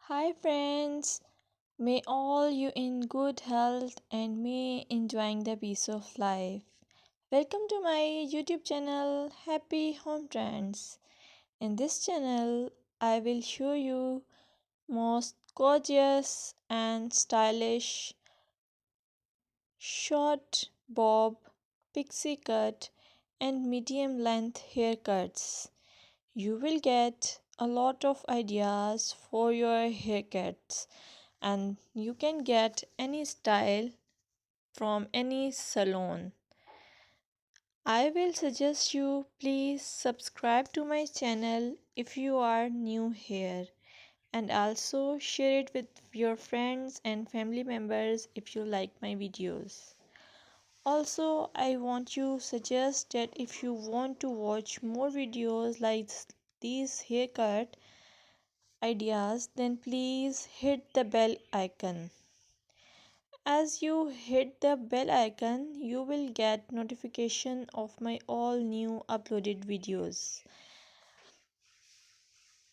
Hi friends, may all you in good health and may enjoying the peace of life. Welcome to my YouTube channel Happy Home Trends. In this channel, I will show you most gorgeous and stylish short bob, pixie cut and medium length haircuts. You will get a lot of ideas for your haircuts and you can get any style from any salon. I will suggest you please subscribe to my channel if you are new here and also share it with your friends and family members if you like my videos. Also, I want to suggest that if you want to watch more videos like these haircut ideas, then please hit the bell icon. As you hit the bell icon, you will get notification of my all new uploaded videos.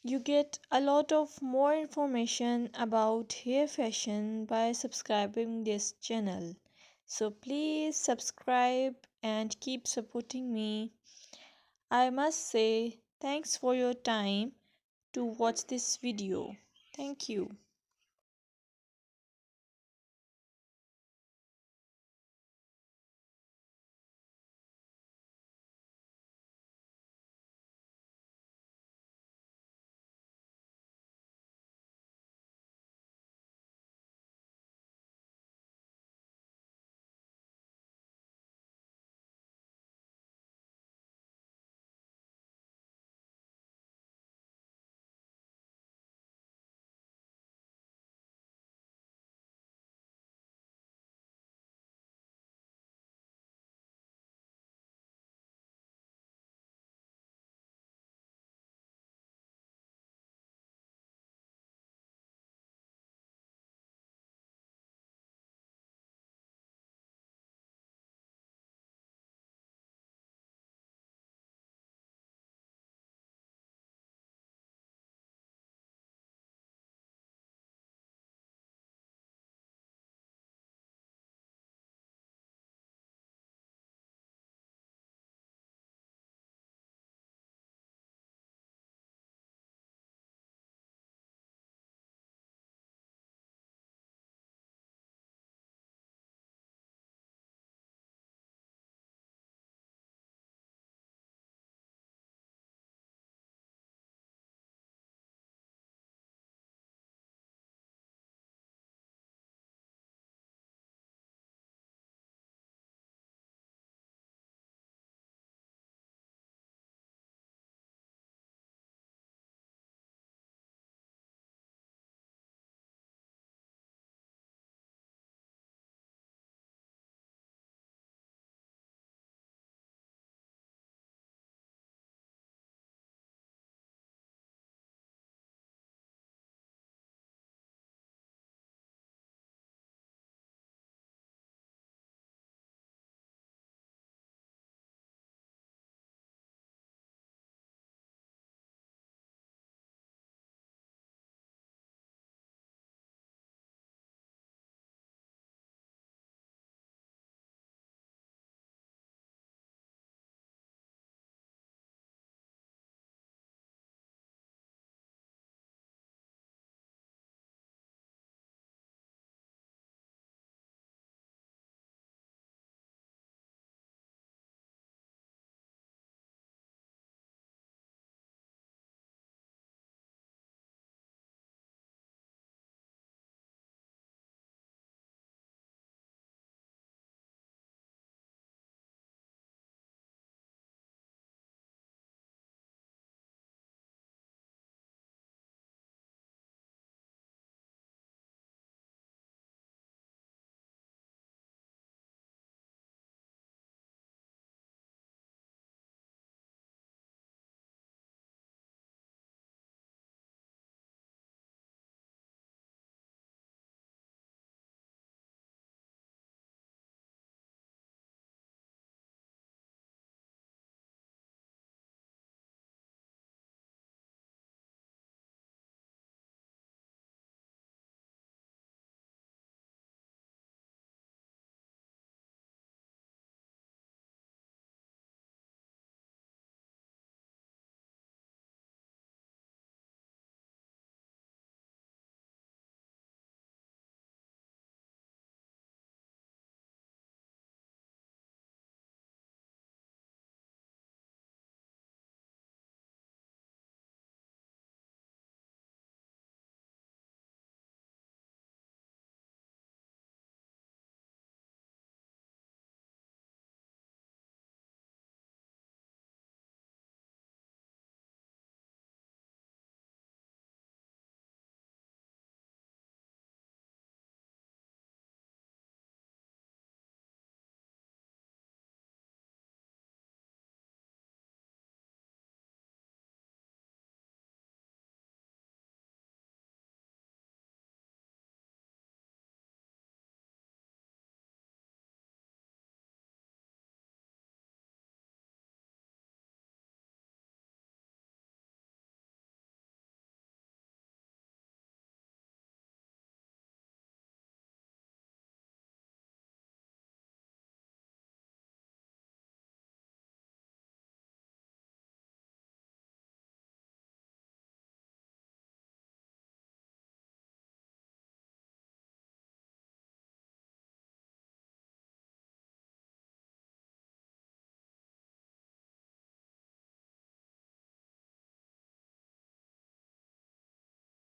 You get a lot of more information about hair fashion by subscribing this channel. So please subscribe and keep supporting me. I must say thanks for your time to watch this video. Thank you.